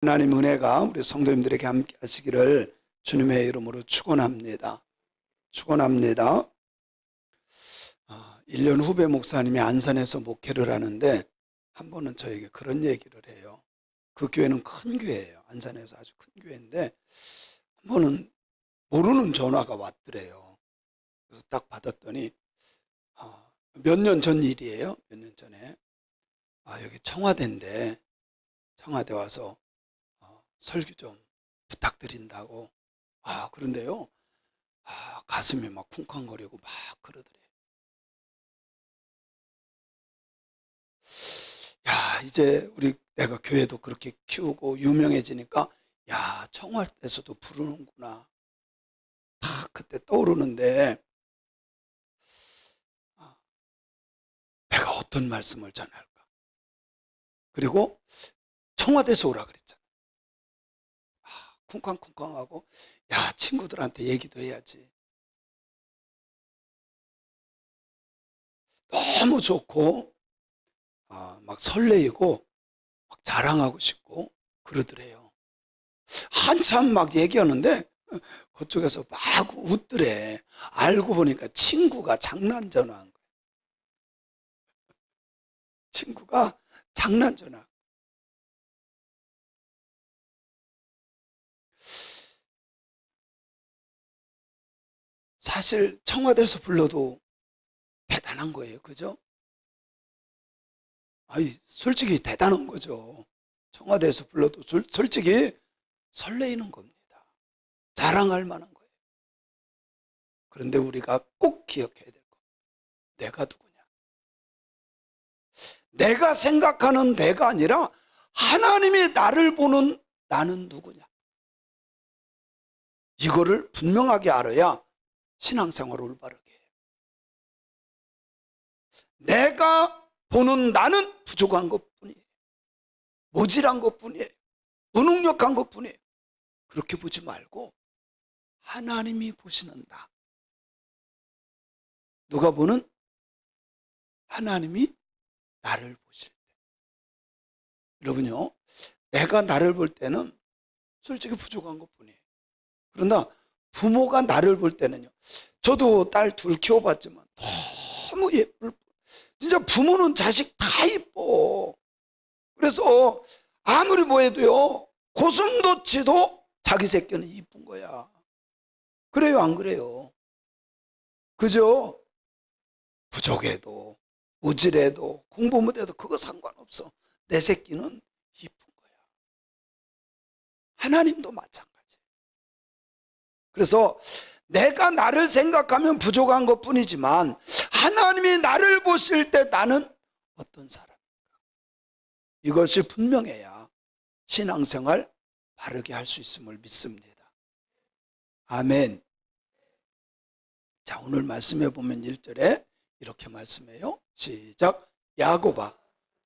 하나님 은혜가 우리 성도님들에게 함께 하시기를 주님의 이름으로 축원합니다. 1년 후배 목사님이 안산에서 목회를 하는데 한 번은 저에게 그런 얘기를 해요. 그 교회는 큰 교회예요. 안산에서 아주 큰 교회인데 한 번은 모르는 전화가 왔더래요. 그래서 딱 받았더니 몇 년 전 일이에요. 몇 년 전에 여기 청와대인데 청와대 와서 설교 좀 부탁드린다고. 그런데요, 가슴이 막 쿵쾅거리고 막 그러더래요. 이제 내가 교회도 그렇게 키우고 유명해지니까 청와대에서도 부르는구나. 다 그때 떠오르는데 내가 어떤 말씀을 전할까? 그리고 청와대에서 오라 그랬잖아. 쿵쾅쿵쾅하고 친구들한테 얘기도 해야지. 너무 좋고 막 설레이고 막 자랑하고 싶고 그러더래요. 한참 막 얘기하는데 그쪽에서 막 웃더래. 알고 보니까 친구가 장난 전화한 거예요. 친구가 장난 전화. 사실 청와대에서 불러도 대단한 거예요. 그죠? 솔직히 대단한 거죠. 청와대에서 불러도 솔직히 설레이는 겁니다. 자랑할 만한 거예요. 그런데 우리가 꼭 기억해야 될 거. 내가 누구냐? 내가 생각하는 내가 아니라 하나님이 나를 보는 나는 누구냐? 이거를 분명하게 알아야 신앙생활을 올바르게 해요. 내가 보는 나는 부족한 것뿐이에요. 모질한 것뿐이에요. 무능력한 것뿐이에요. 그렇게 보지 말고 하나님이 보시는 나. 누가 보는? 하나님이 나를 보실 때. 여러분요, 내가 나를 볼 때는 솔직히 부족한 것뿐이에요. 그러나 부모가 나를 볼 때는요, 저도 딸 둘 키워봤지만 너무 예쁠 뿐. 진짜 부모는 자식 다 이뻐. 그래서 아무리 뭐 해도요, 고슴도치도 자기 새끼는 이쁜 거야. 그래요, 안 그래요? 그죠? 부족해도 무질해도 공부 못해도 그거 상관없어. 내 새끼는 이쁜 거야. 하나님도 마찬가지. 그래서 내가 나를 생각하면 부족한 것뿐이지만 하나님이 나를 보실 때 나는 어떤 사람인가? 이것이 분명해야 신앙생활 바르게 할 수 있음을 믿습니다. 아멘. 자, 오늘 말씀해 보면 1절에 이렇게 말씀해요. 시작. 야곱아,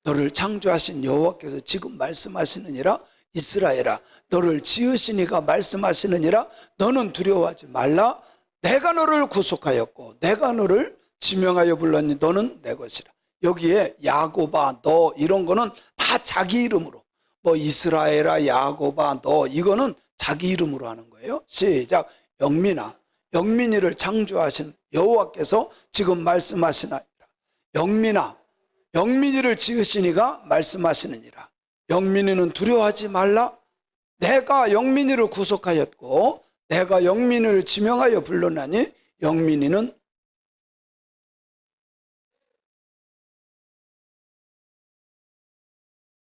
너를 창조하신 여호와께서 지금 말씀하시느니라. 이스라엘아, 너를 지으신 이가 말씀하시느니라. 너는 두려워하지 말라. 내가 너를 구속하였고 내가 너를 지명하여 불렀니 너는 내 것이라. 여기에 야곱아, 너 이런 거는 다 자기 이름으로, 뭐 이스라엘아, 야곱아, 너 이거는 자기 이름으로 하는 거예요. 시작. 영민아, 영민이를 창조하신 여호와께서 지금 말씀하시나이다. 영민아, 영민이를 지으신 이가 말씀하시느니라. 영민이는 두려워하지 말라. 내가 영민이를 구속하였고 내가 영민이를 지명하여 불렀나니 영민이는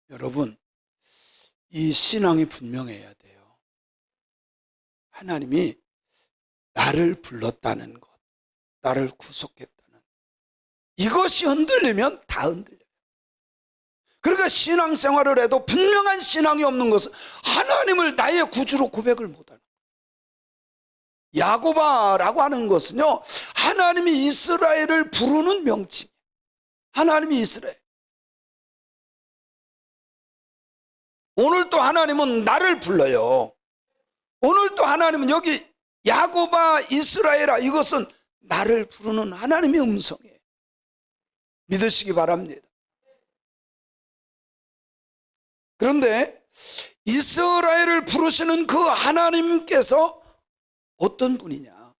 여러분, 이 신앙이 분명해야 돼요. 하나님이 나를 불렀다는 것, 나를 구속했다는 이것이 흔들리면 다 흔들려요. 그러니까 신앙생활을 해도 분명한 신앙이 없는 것은 하나님을 나의 구주로 고백을 못하는 거예요. 야곱아라고 하는 것은요, 하나님이 이스라엘을 부르는 명칭이에요. 하나님이 이스라엘. 오늘도 하나님은 나를 불러요. 오늘도 하나님은 여기 야곱아, 이스라엘아, 이것은 나를 부르는 하나님의 음성이에요. 믿으시기 바랍니다. 그런데 이스라엘을 부르시는 그 하나님께서 어떤 분이냐?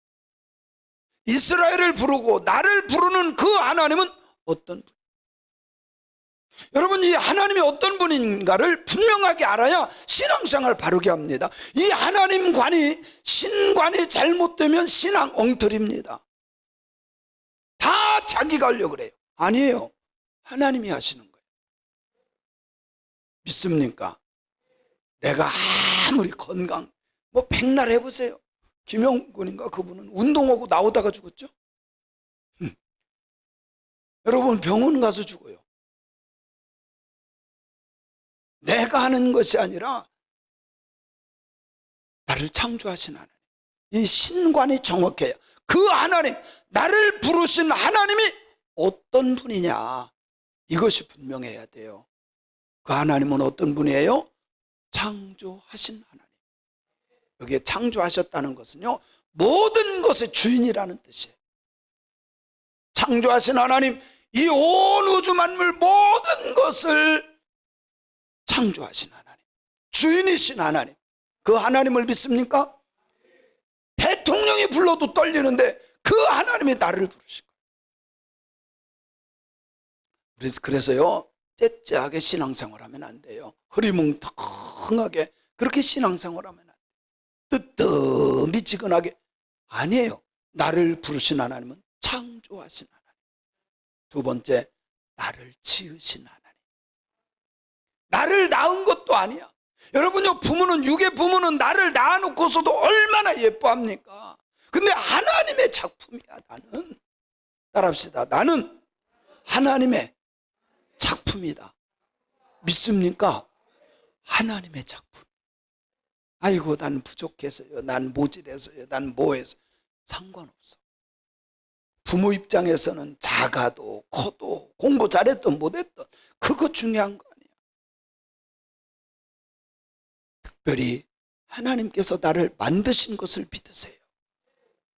이스라엘을 부르고 나를 부르는 그 하나님은 어떤 분? 여러분, 이 하나님이 어떤 분인가를 분명하게 알아야 신앙생활을 바르게 합니다. 이 하나님관이, 신관이 잘못되면 신앙 엉터리입니다. 다 자기가 하려고 그래요. 아니에요. 하나님이 하시는 거예요. 믿습니까? 내가 아무리 건강, 뭐 백날 해보세요. 김영군인가 그분은 운동하고 나오다가 죽었죠. 여러분, 병원 가서 죽어요. 내가 하는 것이 아니라 나를 창조하신 하나님, 이 신관이 정확해요. 그 하나님, 나를 부르신 하나님이 어떤 분이냐, 이것이 분명해야 돼요. 그 하나님은 어떤 분이에요? 창조하신 하나님. 여기에 창조하셨다는 것은요, 모든 것의 주인이라는 뜻이에요. 창조하신 하나님, 이 온 우주 만물 모든 것을 창조하신 하나님, 주인이신 하나님, 그 하나님을 믿습니까? 대통령이 불러도 떨리는데 그 하나님이 나를 부르신 거예요. 그래서요, 째째하게 신앙생활하면 안 돼요. 흐리멍텅하게 그렇게 신앙생활하면 안 돼요. 뜨뜻미지근하게. 아니에요. 나를 부르신 하나님은 창조하신 하나님. 두 번째, 나를 지으신 하나님. 나를 낳은 것도 아니야. 여러분요, 부모는, 육의 부모는 나를 낳아놓고서도 얼마나 예뻐합니까? 근데 하나님의 작품이야. 나는, 따라합시다, 나는 하나님의 작품이다. 믿습니까? 하나님의 작품. 아이고, 난 부족해서요, 난 모질해서요, 난 뭐해서. 상관없어. 부모 입장에서는 작아도 커도 공부 잘했든 못했든 그거 중요한 거 아니야. 특별히 하나님께서 나를 만드신 것을 믿으세요.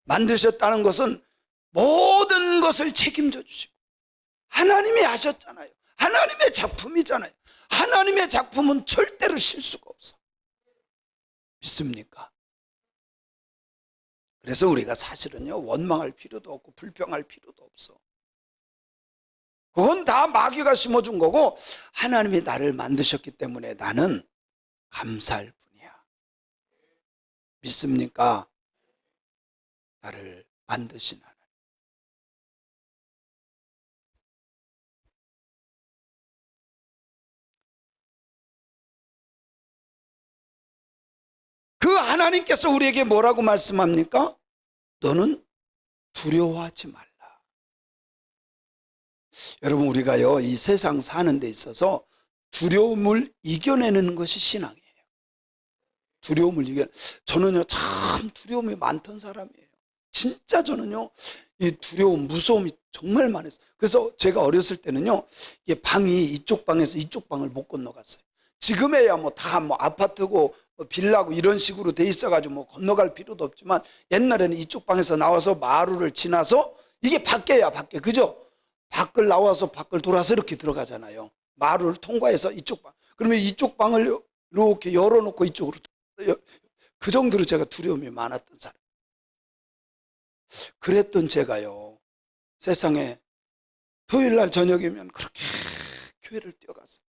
만드셨다는 것은 모든 것을 책임져 주시고, 하나님이 하셨잖아요. 하나님의 작품이잖아요. 하나님의 작품은 절대로 실수가 없어. 믿습니까? 그래서 우리가 사실은요, 원망할 필요도 없고 불평할 필요도 없어. 그건 다 마귀가 심어준 거고, 하나님이 나를 만드셨기 때문에 나는 감사할 뿐이야. 믿습니까? 나를 만드신 하나님. 그 하나님께서 우리에게 뭐라고 말씀합니까? 너는 두려워하지 말라. 여러분, 우리가요, 이 세상 사는 데 있어서 두려움을 이겨내는 것이 신앙이에요. 두려움을 저는요, 참 두려움이 많던 사람이에요. 진짜 저는요, 이 두려움, 무서움이 정말 많았어요. 그래서 제가 어렸을 때는요, 이게 방이 이쪽 방에서 이쪽 방을 못 건너갔어요. 지금에야 뭐 다 뭐 아파트고 빌라고 이런 식으로 돼 있어가지고 뭐 건너갈 필요도 없지만, 옛날에는 이쪽 방에서 나와서 마루를 지나서, 이게 밖에야 밖에, 그죠? 밖을 나와서 밖을 돌아서 이렇게 들어가잖아요. 마루를 통과해서 이쪽 방. 그러면 이쪽 방을 이렇게 열어놓고 이쪽으로, 그 정도로 제가 두려움이 많았던 사람. 그랬던 제가요, 세상에 토요일날 저녁이면 그렇게 교회를 뛰어갔어요.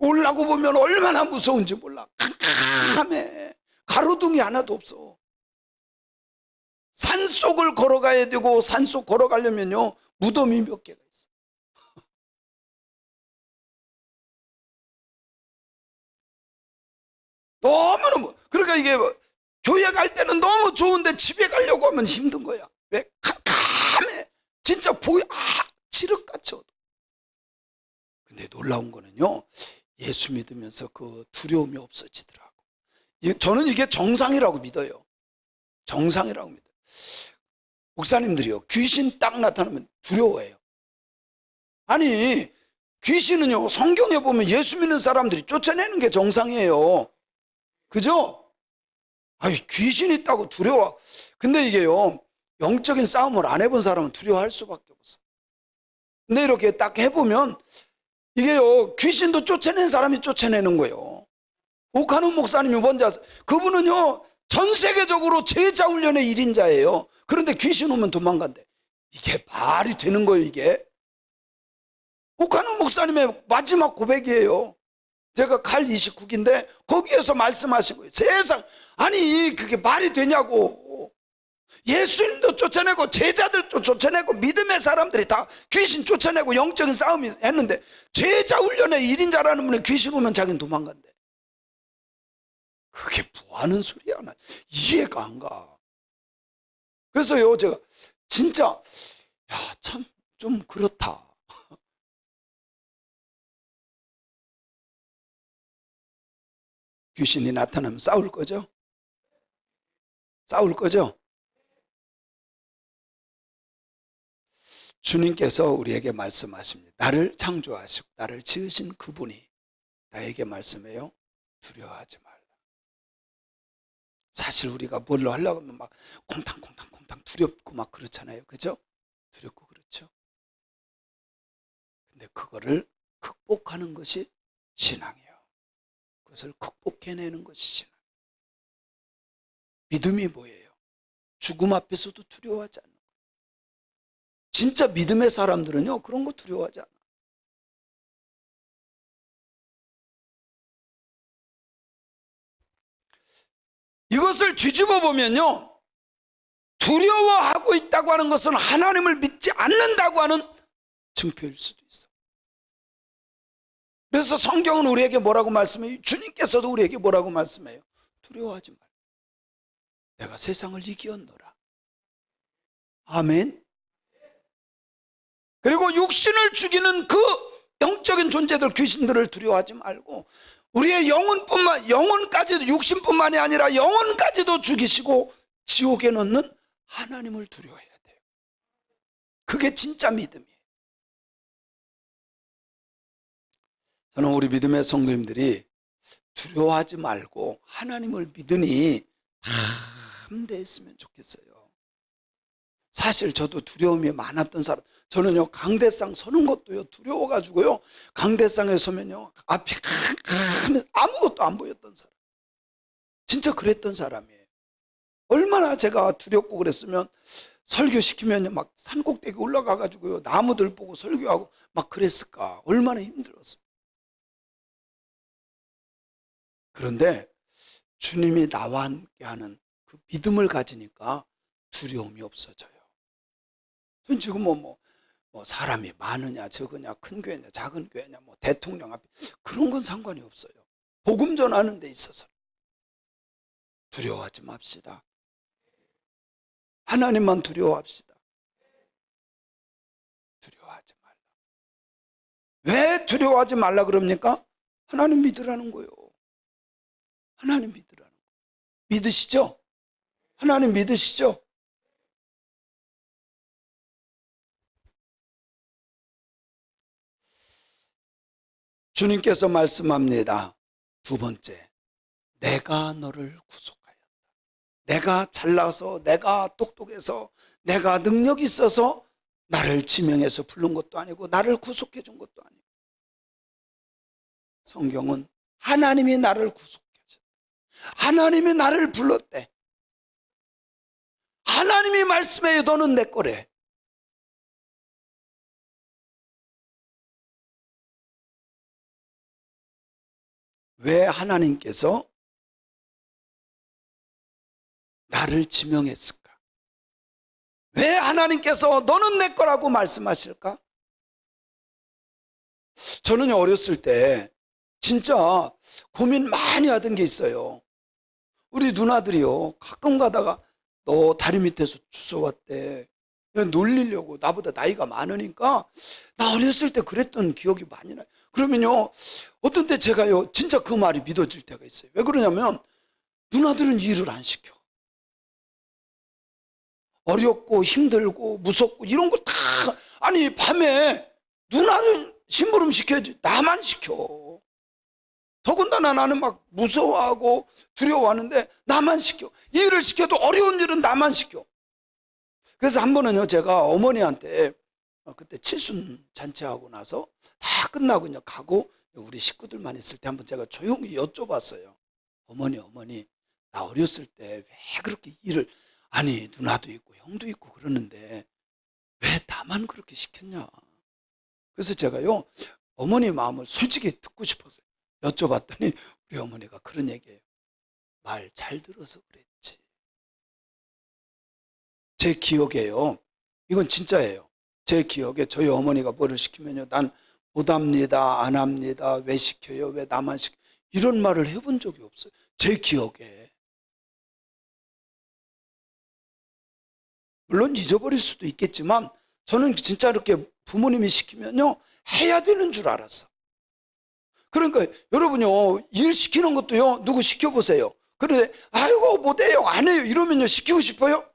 올라고 보면 얼마나 무서운지 몰라. 깜깜해. 가로등이 하나도 없어. 산속을 걸어가야 되고, 산속 걸어가려면요, 무덤이 몇 개가 있어. 너무너무. 그러니까 이게 교회 갈 때는 너무 좋은데 집에 가려고 하면 힘든 거야. 왜? 깜깜해. 진짜 칠흑같이 어두워. 근데 놀라운 거는요, 예수 믿으면서 그 두려움이 없어지더라고. 저는 이게 정상이라고 믿어요. 정상이라고 믿어요. 목사님들이요, 귀신 딱 나타나면 두려워해요. 아니, 귀신은요, 성경에 보면 예수 믿는 사람들이 쫓아내는 게 정상이에요. 그죠? 아니, 귀신 있다고 두려워. 근데 이게요, 영적인 싸움을 안 해본 사람은 두려워할 수밖에 없어. 근데 이렇게 딱 해보면, 이게요, 귀신도 쫓아낸 사람이 쫓아내는 거예요. 오카노 목사님이 뭔지 아세요? 그분은요 전 세계적으로 제자훈련의 1인자예요. 그런데 귀신 오면 도망간대. 이게 말이 되는 거예요 이게? 오카노 목사님의 마지막 고백이에요. 제가 칼 29기인데 거기에서 말씀하시고요. 세상, 아니 그게 말이 되냐고. 예수님도 쫓아내고 제자들도 쫓아내고 믿음의 사람들이 다 귀신 쫓아내고 영적인 싸움이 했는데 제자훈련의 1인자라는 분이 귀신 오면 자기는 도망간대. 그게 뭐 하는 소리야? 나 이해가 안 가. 그래서요 제가 진짜 참 좀 그렇다. 귀신이 나타나면 싸울 거죠? 싸울 거죠? 주님께서 우리에게 말씀하십니다. 나를 창조하시고 나를 지으신 그분이 나에게 말씀해요. 두려워하지 말라. 사실 우리가 뭘로 하려고 하면 막 콩탕콩탕콩탕 두렵고 막 그렇잖아요. 그죠? 두렵고 그렇죠. 근데 그거를 극복하는 것이 신앙이에요. 그것을 극복해내는 것이 신앙. 믿음이 뭐예요? 죽음 앞에서도 두려워하지 않는 거예요. 진짜 믿음의 사람들은요 그런 거 두려워하지 않아요. 이것을 뒤집어 보면요 두려워하고 있다고 하는 것은 하나님을 믿지 않는다고 하는 증표일 수도 있어요. 그래서 성경은 우리에게 뭐라고 말씀해요? 주님께서도 우리에게 뭐라고 말씀해요? 두려워하지 말라. 내가 세상을 이기었노라. 아멘. 그리고 육신을 죽이는 그 영적인 존재들 귀신들을 두려워하지 말고 우리의 영혼까지도 육신뿐만이 아니라 영혼까지도 죽이시고 지옥에 넣는 하나님을 두려워해야 돼요. 그게 진짜 믿음이에요. 저는 우리 믿음의 성도님들이 두려워하지 말고 하나님을 믿으니 담대했으면 좋겠어요. 사실 저도 두려움이 많았던 사람, 저는요 강대상 서는 것도요 두려워가지고요 강대상에 서면요 앞이 캄캄해서 아무것도 안 보였던 사람, 진짜 그랬던 사람이에요. 얼마나 제가 두렵고 그랬으면 설교시키면 막 산꼭대기 올라가가지고요 나무들 보고 설교하고 막 그랬을까. 얼마나 힘들었어요. 그런데 주님이 나와 함께하는 그 믿음을 가지니까 두려움이 없어져요. 전 지금 뭐 사람이 많으냐 적으냐 큰 교회냐 작은 교회냐 뭐 대통령 앞에 그런 건 상관이 없어요. 복음 전하는 데 있어서 두려워하지 맙시다. 하나님만 두려워합시다. 두려워하지 말라. 왜 두려워하지 말라 그럽니까? 하나님 믿으라는 거예요. 하나님 믿으라는 거예요. 믿으시죠? 하나님 믿으시죠? 주님께서 말씀합니다. 두 번째, 내가 너를 구속하였다. 내가 잘나서, 내가 똑똑해서, 내가 능력이 있어서 나를 지명해서 부른 것도 아니고 나를 구속해 준 것도 아니고, 성경은 하나님이 나를 구속해 줬다. 하나님이 나를 불렀대. 하나님이 말씀해 너는 내 거래. 왜 하나님께서 나를 지명했을까? 왜 하나님께서 너는 내 거라고 말씀하실까? 저는요 어렸을 때 진짜 고민 많이 하던 게 있어요. 우리 누나들이요 가끔 가다가 너 다리 밑에서 주워왔대. 놀리려고. 나보다 나이가 많으니까. 나 어렸을 때 그랬던 기억이 많이 나요. 그러면요 어떤 때 제가요 진짜 그 말이 믿어질 때가 있어요. 왜 그러냐면 누나들은 일을 안 시켜. 어렵고 힘들고 무섭고 이런 거 다, 아니 밤에 누나를 심부름 시켜야지 나만 시켜. 더군다나 나는 막 무서워하고 두려워하는데 나만 시켜. 일을 시켜도 어려운 일은 나만 시켜. 그래서 한 번은요 제가 어머니한테 그때 칠순 잔치하고 나서 다 끝나고 그냥 가고 우리 식구들만 있을 때 한번 제가 조용히 여쭤봤어요. 어머니, 나 어렸을 때 왜 그렇게 일을, 아니, 누나도 있고 형도 있고 그러는데 왜 나만 그렇게 시켰냐. 그래서 제가요, 어머니 마음을 솔직히 듣고 싶어서요. 여쭤봤더니 우리 어머니가 그런 얘기예요. 말 잘 들어서 그랬지. 제 기억에요. 이건 진짜예요. 제 기억에 저희 어머니가 뭐를 시키면요. 난 못합니다. 안 합니다. 왜 시켜요? 왜 나만 시켜? 이런 말을 해본 적이 없어요. 제 기억에. 물론 잊어버릴 수도 있겠지만 저는 진짜 이렇게 부모님이 시키면요. 해야 되는 줄 알았어. 그러니까 여러분요. 일 시키는 것도요. 누구 시켜보세요. 그런데 아이고 못해요. 안 해요. 이러면요. 시키고 싶어요?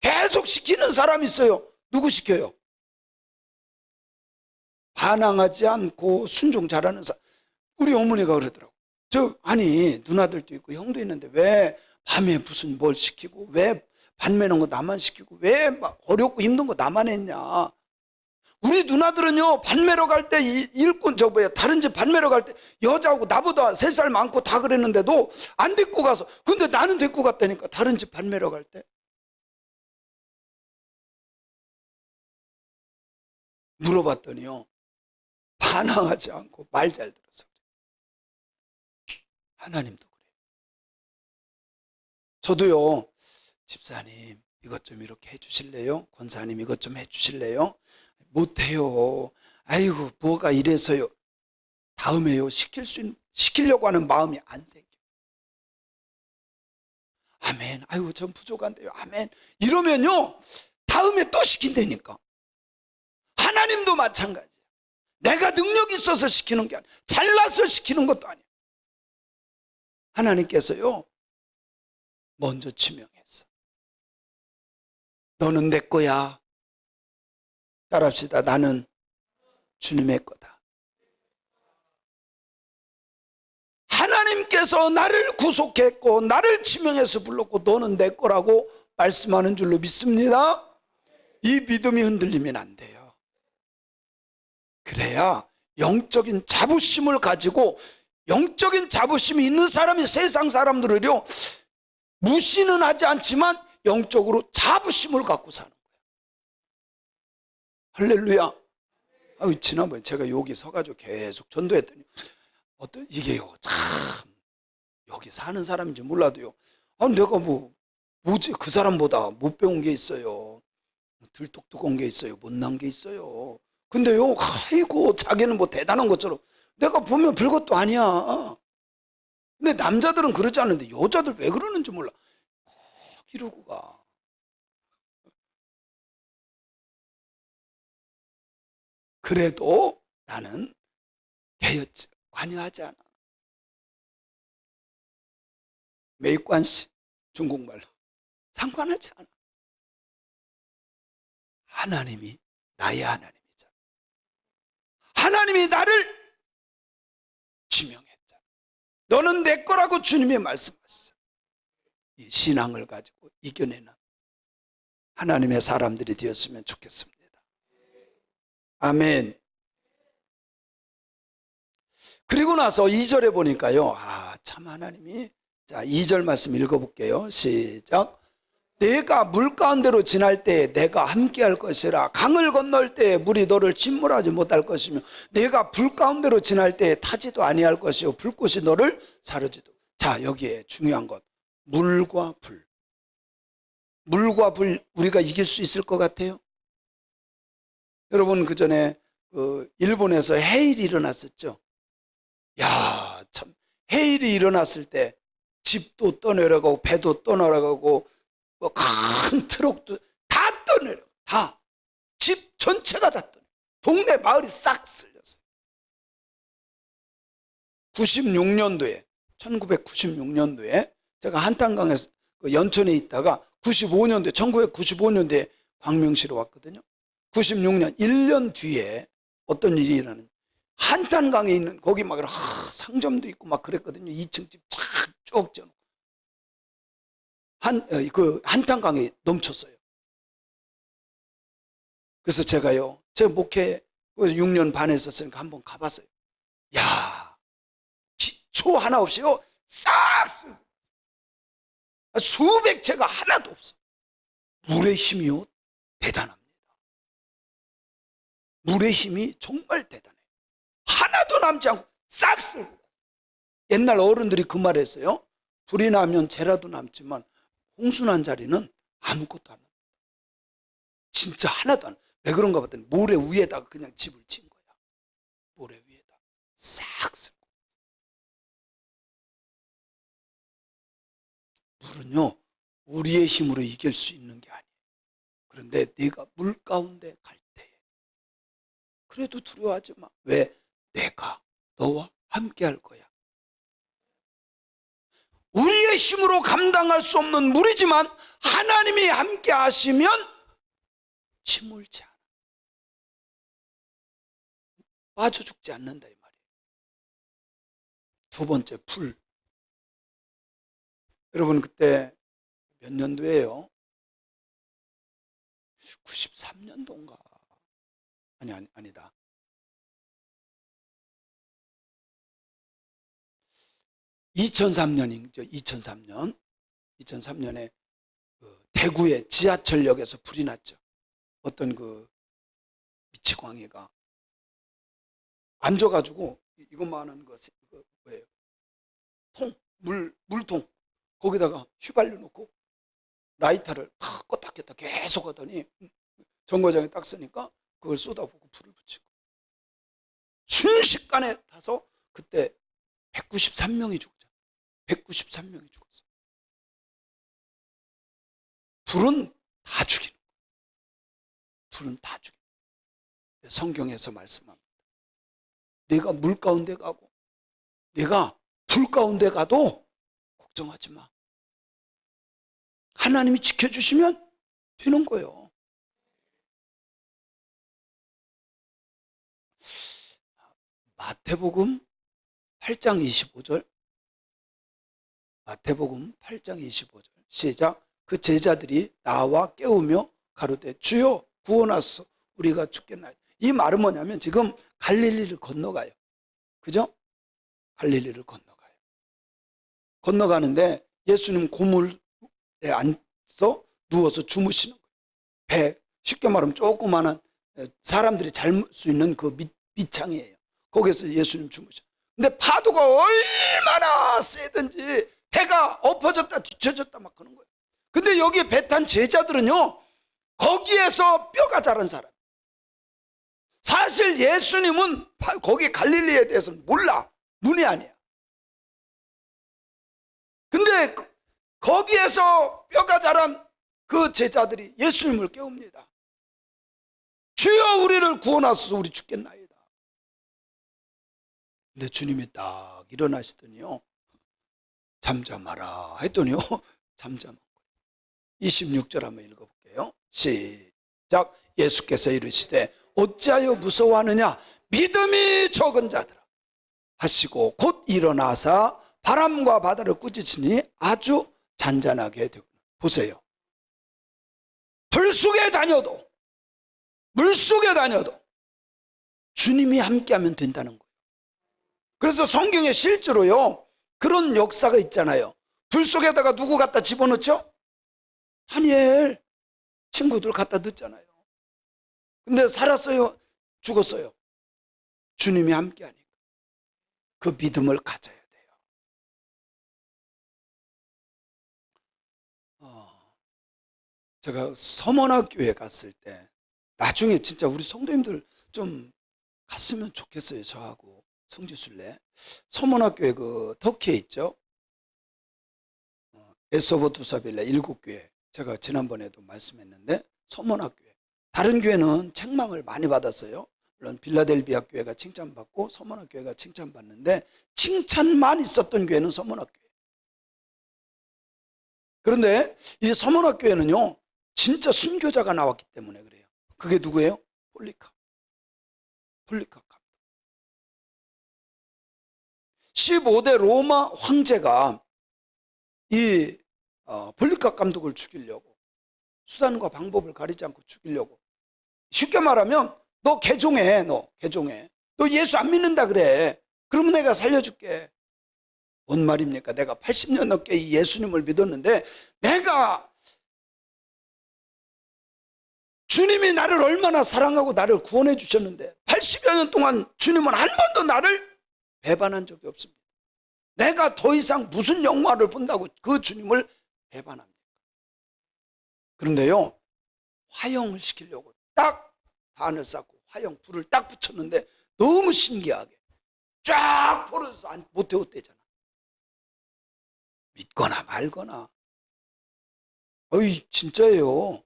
계속 시키는 사람이 있어요. 누구 시켜요? 반항하지 않고 순종 잘하는 사람. 우리 어머니가 그러더라고. 아니 누나들도 있고 형도 있는데 왜 밤에 무슨 뭘 시키고 왜 반 매는 거 나만 시키고 왜 막 어렵고 힘든 거 나만 했냐. 우리 누나들은요 반 매러 갈 때 일꾼 다른 집 반 매러 갈 때 여자하고 나보다 3살 많고 다 그랬는데도 안 데리고 가서, 근데 나는 데리고 갔다니까. 다른 집 반 매러 갈 때 물어봤더니요 반항하지 않고 말 잘 들어서 그래. 하나님도 그래요. 저도요, 집사님 이것 좀 이렇게 해주실래요? 권사님 이것 좀 해주실래요? 못해요. 아이고 뭐가 이래서요. 다음에요 시키려고 하는 마음이 안 생겨. 아멘. 아이고 전 부족한데요. 아멘. 이러면요 다음에 또 시킨다니까. 하나님도 마찬가지야. 내가 능력이 있어서 시키는 게 아니야. 잘나서 시키는 것도 아니야. 하나님께서요 먼저 지명했어. 너는 내 거야. 따라합시다. 나는 주님의 거다. 하나님께서 나를 구속했고 나를 지명해서 불렀고 너는 내 거라고 말씀하는 줄로 믿습니다. 이 믿음이 흔들리면 안 돼요. 그래야 영적인 자부심을 가지고, 영적인 자부심이 있는 사람이 세상 사람들을요 무시는 하지 않지만 영적으로 자부심을 갖고 사는 거예요. 할렐루야. 지난번에 제가 여기 서가지고 계속 전도했더니 이게요 참 여기 사는 사람인지 몰라도요, 내가 뭐지 그 사람보다 못 배운 게 있어요. 들똑똑한 게 있어요. 못난 게 있어요. 근데요 아이고 자기는 뭐 대단한 것처럼 내가 보면 별것도 아니야. 근데 남자들은 그러지 않는데 여자들 왜 그러는지 몰라. 꼭 이러고 가. 그래도 나는 개였지. 관여하지 않아. 메이관시 중국말로 상관하지 않아. 하나님이 나의 하나님이잖아. 하나님이 나를 지명했잖아. 너는 내 거라고 주님이 말씀하시죠. 이 신앙을 가지고 이겨내는 하나님의 사람들이 되었으면 좋겠습니다. 아멘. 그리고 나서 2절에 보니까요, 참 하나님이, 자 2절 말씀 읽어볼게요. 시작. 내가 물 가운데로 지날 때에 내가 함께할 것이라. 강을 건널 때에 물이 너를 침몰하지 못할 것이며 내가 불 가운데로 지날 때에 타지도 아니할 것이요 불꽃이 너를 사르지도. 자 여기에 중요한 것, 물과 불. 물과 불 우리가 이길 수 있을 것 같아요? 여러분 그전에 일본에서 해일이 일어났었죠. 야, 참 해일이 일어났을 때 집도 떠내려가고 배도 떠내려가고 큰 트럭도 다 떠내려. 다. 집 전체가 다 떠내려. 동네 마을이 싹 쓸렸어요. 96년도에 1996년도에 제가 한탄강에 연천에 있다가 1995년도에 광명시로 왔거든요. 96년 1년 뒤에 어떤 일이 일어나는, 한탄강에 있는 거기 막 상점도 있고 막 그랬거든요. 2층 집 쭉 져놓고 한탄강에 넘쳤어요. 그래서 제가요, 제 목회 6년 반 했었으니까 한번 가봤어요. 야, 초 하나 없이요 싹 쓸고 수백 채가 하나도 없어. 물의 힘이요 대단합니다. 물의 힘이 정말 대단해요. 하나도 남지 않고 싹 쓸고. 옛날 어른들이 그 말 했어요. 불이 나면 재라도 남지만 홍수난 자리는 아무것도 안 납니다. 진짜 하나도 안. 왜 그런가 봤더니 모래 위에다가 그냥 집을 친 거야. 모래 위에다 싹 쓸고. 물은요 우리의 힘으로 이길 수 있는 게 아니에요. 그런데 네가 물 가운데 갈 때에 그래도 두려워하지 마. 왜? 내가 너와 함께 할 거야. 우리의 힘으로 감당할 수 없는 물이지만 하나님이 함께 하시면 침울지 않아. 빠져 죽지 않는다 이 말이에요. 두 번째 불. 여러분 그때 몇 년도예요? 93년도인가? 아니다. 2003년이죠. 2003년에 대구의 지하철역에서 불이 났죠. 어떤 그 미치광이가 앉아가지고 이것만한 거 뭐예요? 물통 거기다가 휘발유 넣고 라이터를 탁 껐다 켰다 계속 하더니 정거장에 딱 쓰니까 그걸 쏟아부고 불을 붙이고 순식간에 타서 그때 193명이 죽었죠. 193명이 죽었어요. 불은 다 죽이는 거예요. 불은 다 죽이는 거예요. 성경에서 말씀합니다. 내가 물 가운데 가고 내가 불 가운데 가도 걱정하지 마. 하나님이 지켜주시면 되는 거예요. 마태복음 8장 25절. 마태복음 8장 25절. 시작. 그 제자들이 나와 깨우며 가로되 주여 구원하소서 우리가 죽겠나이다. 이 말은 뭐냐면 지금 갈릴리를 건너가요. 그죠? 갈릴리를 건너가요. 건너가는데 예수님 고물에 앉아서 누워서 주무시는 거예요. 배, 쉽게 말하면 조그마한 사람들이 잘 수 있는 그 밑창이에요. 거기서 예수님 주무셔. 근데 파도가 얼마나 세든지 배가 엎어졌다 뒤쳐졌다 막 그런 거예요. 근데 여기에 배 탄 제자들은요 거기에서 뼈가 자란 사람. 사실 예수님은 거기 갈릴리에 대해서는 몰라. 눈이 아니야. 근데 거기에서 뼈가 자란 그 제자들이 예수님을 깨웁니다. 주여 우리를 구원하소서 우리 죽겠나이다. 근데 주님이 딱 일어나시더니요 잠잠하라 했더니요 잠잠한 거예요. 26절 한번 읽어볼게요. 시작. 예수께서 이르시되 어찌하여 무서워하느냐 믿음이 적은 자들아 하시고 곧 일어나사 바람과 바다를 꾸짖으니 아주 잔잔하게 되고. 보세요. 불 속에 다녀도 물 속에 다녀도 주님이 함께하면 된다는 거예요. 그래서 성경에 실제로요 그런 역사가 있잖아요. 불 속에다가 누구 갖다 집어넣죠? 다니엘 친구들 갖다 넣잖아요. 근데 살았어요? 죽었어요? 주님이 함께하니까 그 믿음을 가져야 돼요. 제가 서문학교에 갔을 때 나중에 진짜 우리 성도님들 좀 갔으면 좋겠어요. 저하고 성지순례. 서문학교에 그 터키에 있죠. 에소보두사빌레 7교회 제가 지난번에도 말씀했는데 서문학교에 다른 교회는 책망을 많이 받았어요. 물론 빌라델비아 교회가 칭찬받고 서문학교회가 칭찬받는데 칭찬만 있었던 교회는 서문학교회. 그런데 이 서문학교회는요 진짜 순교자가 나왔기 때문에 그래요. 그게 누구예요? 폴리카 감독. 15대 로마 황제가 이 폴리카 감독을 죽이려고 수단과 방법을 가리지 않고 죽이려고. 쉽게 말하면 너 개종해. 너 예수 안 믿는다 그래. 그러면 내가 살려줄게. 뭔 말입니까? 내가 80년 넘게 이 예수님을 믿었는데, 내가 주님이 나를 얼마나 사랑하고 나를 구원해 주셨는데 80여 년 동안 주님은 한 번도 나를 배반한 적이 없습니다. 내가 더 이상 무슨 영화를 본다고 그 주님을 배반합니다. 그런데요, 화형을 시키려고 딱 반을 쌓고 화형 불을 딱 붙였는데 너무 신기하게 쫙 벌어져서 못 태웠대잖아. 믿거나 말거나. 어이, 진짜예요.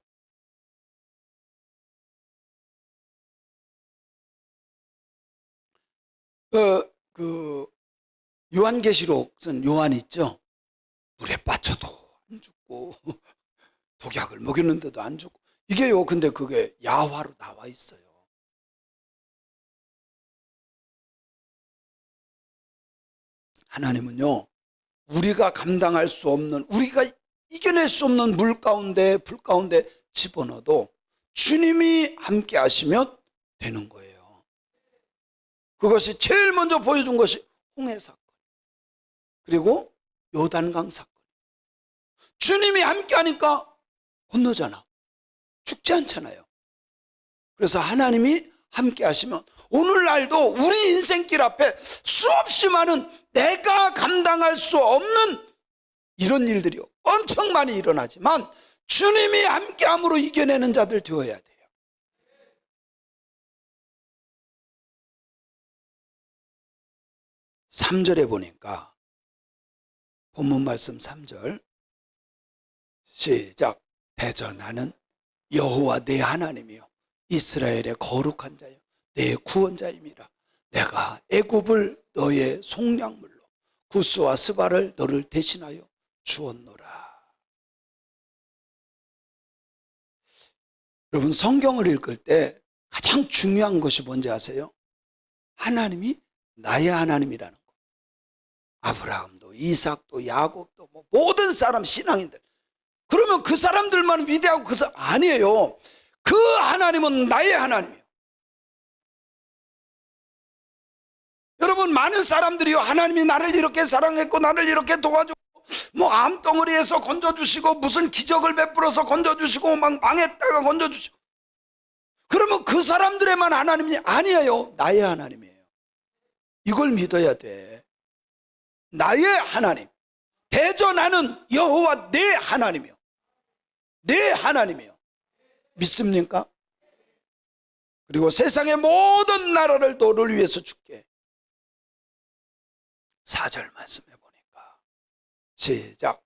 그 요한계시록 쓴 요한 있죠? 물에 빠져도 안 죽고 독약을 먹였는데도 안 죽고, 이게요, 근데 그게 야화로 나와 있어요. 하나님은요, 우리가 감당할 수 없는, 우리가 이겨낼 수 없는 물 가운데, 불 가운데 집어넣어도 주님이 함께 하시면 되는 거예요. 그것이 제일 먼저 보여준 것이 홍해 사건, 그리고 요단강 사건. 주님이 함께 하니까 건너잖아. 죽지 않잖아요. 그래서 하나님이 함께 하시면 오늘날도 우리 인생길 앞에 수없이 많은 내가 감당할 수 없는 이런 일들이 엄청 많이 일어나지만 주님이 함께함으로 이겨내는 자들 되어야 돼요. 삼 절에 보니까 본문 말씀 3절 시작. 대저 나는 여호와 내 하나님이요 이스라엘의 거룩한 자요 내 구원자임이라. 내가 애굽을 너의 속량물로 구스와 스바를 너를 대신하여 주었노라. 여러분, 성경을 읽을 때 가장 중요한 것이 뭔지 아세요? 하나님이 나의 하나님이라는 거. 아브라함도 이삭도 야곱도 모든 사람 신앙인들, 그러면 그 사람들만 위대하고 아니에요. 그 하나님은 나의 하나님이에요. 여러분, 많은 사람들이요, 하나님이 나를 이렇게 사랑했고 나를 이렇게 도와주고 암덩어리에서 건져주시고 무슨 기적을 베풀어서 건져주시고 막 망했다가 건져주시고, 그러면 그 사람들에만 하나님이 아니에요. 나의 하나님이에요. 이걸 믿어야 돼. 나의 하나님. 대저 나는 여호와 내 하나님이요 내 하나님이요. 믿습니까? 그리고 세상의 모든 나라를 너를 위해서 줄게. 4절 말씀해 보니까 시작.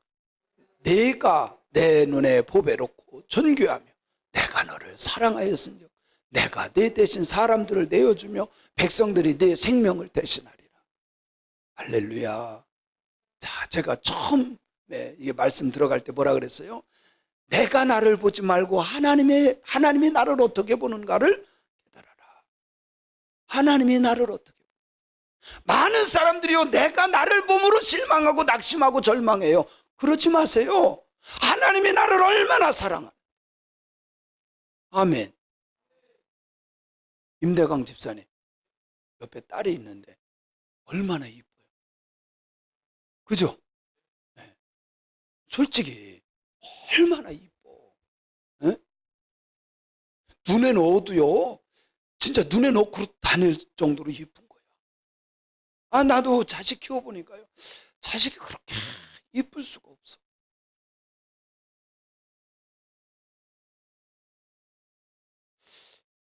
네가 내 눈에 보배롭고 존귀하며 내가 너를 사랑하였은즉 내가 네 대신 사람들을 내어주며 백성들이 네 생명을 대신하리라. 할렐루야. 자, 제가 처음에 이게 말씀 들어갈 때 뭐라 그랬어요? 내가 나를 보지 말고 하나님이 나를 어떻게 보는가를 깨달아라. 하나님이 나를 어떻게 보는가. 많은 사람들이요, 내가 나를 봄으로 실망하고 낙심하고 절망해요. 그러지 마세요. 하나님이 나를 얼마나 사랑하는. 아멘. 임대강 집사님 옆에 딸이 있는데 얼마나 이뻐요. 그죠? 네. 솔직히 얼마나 이뻐. 네? 눈에 넣어도요, 진짜 눈에 넣고 다닐 정도로 이쁜 거야. 나도 자식 키워보니까요, 자식이 그렇게 이쁠 수가 없어.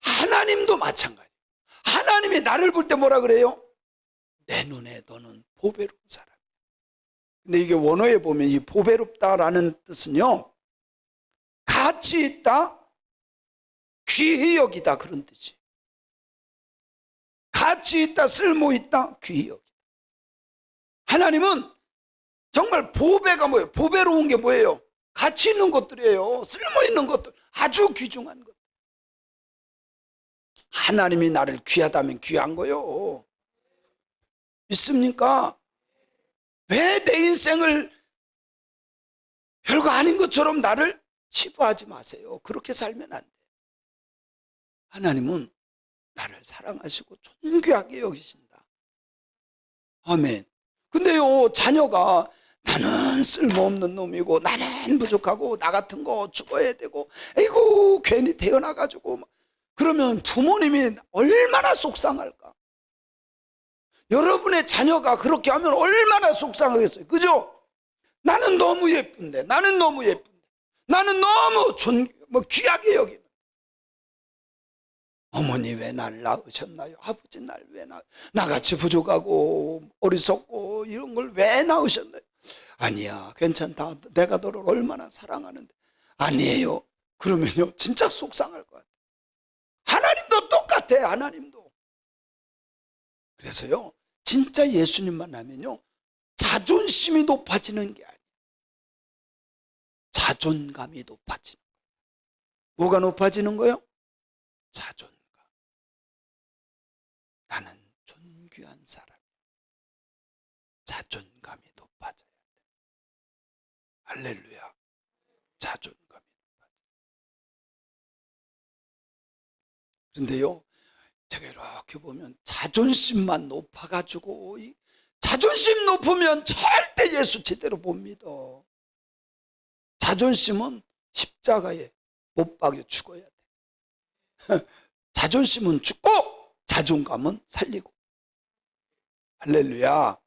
하나님도 마찬가지. 하나님이 나를 볼 때 뭐라 그래요? 내 눈에 너는 보배로운 사람. 근데 이게 원어에 보면 이 보배롭다라는 뜻은요, 가치 있다, 귀히 여기다, 그런 뜻이. 가치 있다, 쓸모 있다, 귀히 여기다. 하나님은 정말 보배가 뭐예요? 보배로운 게 뭐예요? 가치 있는 것들이에요. 쓸모 있는 것들, 아주 귀중한 것. 하나님이 나를 귀하다면 귀한 거요. 믿습니까? 왜 내 인생을 별거 아닌 것처럼 나를 치부하지 마세요. 그렇게 살면 안 돼. 하나님은 나를 사랑하시고 존귀하게 여기신다. 아멘. 근데요, 자녀가 나는 쓸모없는 놈이고 나는 부족하고 나 같은 거 죽어야 되고 에이구 괜히 태어나가지고 그러면 부모님이 얼마나 속상할까. 여러분의 자녀가 그렇게 하면 얼마나 속상하겠어요. 그죠? 나는 너무 예쁜데, 나는 너무 예쁜데, 나는 너무 귀하게 여기는, 어머니 왜 나를 낳으셨나요? 아버지 날 왜 나같이 부족하고 어리석고 이런 걸 왜 낳으셨나요? 아니야, 괜찮다, 내가 너를 얼마나 사랑하는데. 아니에요. 그러면요 진짜 속상할 것 같아요. 하나님도 똑같아. 하나님도. 그래서요 진짜 예수님 만나면요 자존심이 높아지는 게 아니에요. 자존감이 높아지는 거예요. 뭐가 높아지는 거예요? 자존감. 나는 존귀한 사람. 자존감이 높아져야 돼. 할렐루야. 자존감이 높아져. 그런데요 제가 이렇게 보면 자존심만 높아가지고, 자존심 높으면 절대 예수 제대로 못 믿어. 자존심은 십자가에 못 박여 죽어야 돼. 자존심은 죽고 자존감은 살리고. 할렐루야.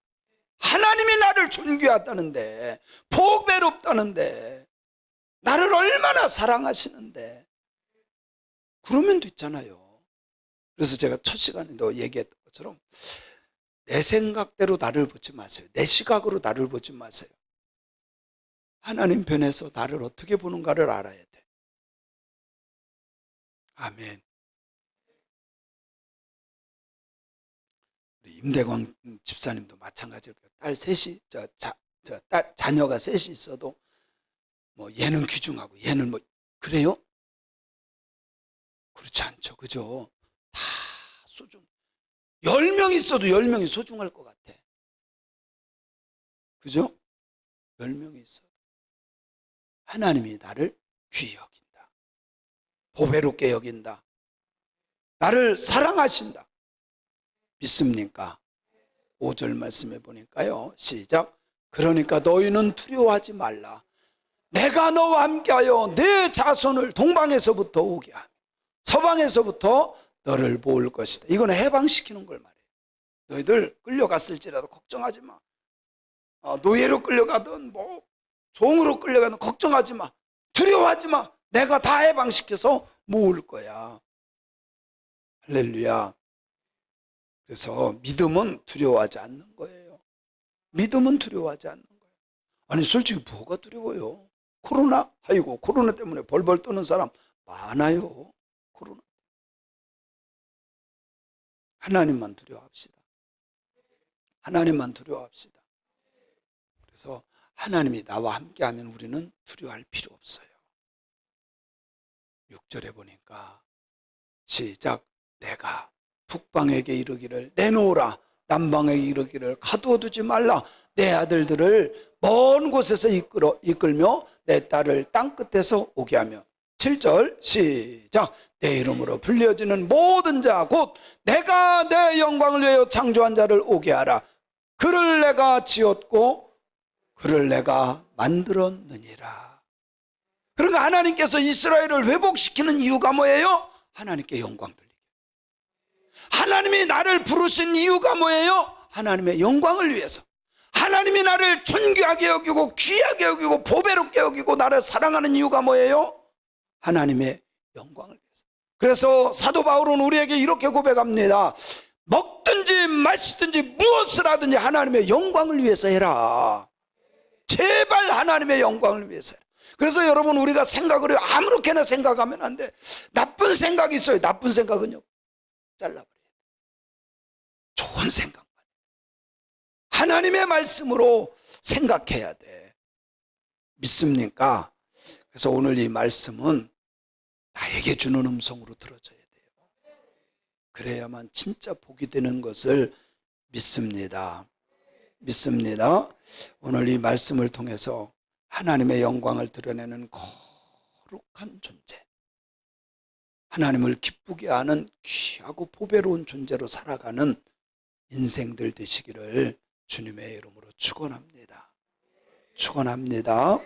하나님이 나를 존귀하다는데, 보배롭다는데, 나를 얼마나 사랑하시는데 그러면 됐잖아요. 그래서 제가 첫 시간에도 얘기했던 것처럼 내 생각대로 나를 보지 마세요. 내 시각으로 나를 보지 마세요. 하나님 편에서 나를 어떻게 보는가를 알아야 돼. 아멘. 우리 임대광 집사님도 마찬가지로 딸 셋이, 자녀가 셋이 있어도 뭐 얘는 귀중하고 얘는 뭐 그래요? 그렇지 않죠. 그죠? 다 소중. 10명 있어도 10명이 소중할 것 같아. 그죠? 10명이 있어도 하나님이 나를 귀히 여긴다. 보배롭게 여긴다. 나를 사랑하신다. 믿습니까? 5절 말씀해 보니까요. 시작. 그러니까 너희는 두려워하지 말라. 내가 너와 함께하여 내 자손을 동방에서부터 오게 하며 서방에서부터 너를 모을 것이다. 이건 해방시키는 걸 말해요. 너희들 끌려갔을지라도 걱정하지 마. 노예로 끌려가든 뭐 종으로 끌려가든 걱정하지 마. 두려워하지 마. 내가 다 해방시켜서 모을 거야. 할렐루야. 그래서 믿음은 두려워하지 않는 거예요. 믿음은 두려워하지 않는 거예요. 아니 솔직히 뭐가 두려워요? 코로나? 아이고 코로나 때문에 벌벌 떠는 사람 많아요. 코로나. 하나님만 두려워합시다. 하나님만 두려워합시다. 그래서 하나님이 나와 함께하면 우리는 두려워할 필요 없어요. 6절에 보니까 시작. 내가 북방에게 이르기를 내놓으라, 남방에게 이르기를 가두어두지 말라. 내 아들들을 먼 곳에서 이끌며 내 딸을 땅끝에서 오게 하며. 7절 시작. 내 이름으로 불려지는 모든 자 곧 내가 내 영광을 위하여 창조한 자를 오게 하라. 그를 내가 지었고 그를 내가 만들었느니라. 그러니까 하나님께서 이스라엘을 회복시키는 이유가 뭐예요? 하나님께 영광 돌리기. 하나님이 나를 부르신 이유가 뭐예요? 하나님의 영광을 위해서. 하나님이 나를 존귀하게 여기고 귀하게 여기고 보배롭게 여기고 나를 사랑하는 이유가 뭐예요? 하나님의 영광을 위해서. 그래서 사도 바울은 우리에게 이렇게 고백합니다. 먹든지 마시든지 무엇을 하든지 하나님의 영광을 위해서 해라. 제발 하나님의 영광을 위해서 해라. 그래서 여러분 우리가 생각을 아무렇게나 생각하면 안 돼. 나쁜 생각이 있어요. 나쁜 생각은요 잘라버려요. 좋은 생각만. 하나님의 말씀으로 생각해야 돼. 믿습니까? 그래서 오늘 이 말씀은 나에게 주는 음성으로 들어져야 돼요. 그래야만 진짜 복이 되는 것을 믿습니다. 믿습니다. 오늘 이 말씀을 통해서 하나님의 영광을 드러내는 거룩한 존재, 하나님을 기쁘게 하는 귀하고 보배로운 존재로 살아가는 인생들 되시기를 주님의 이름으로 축원합니다. 축원합니다.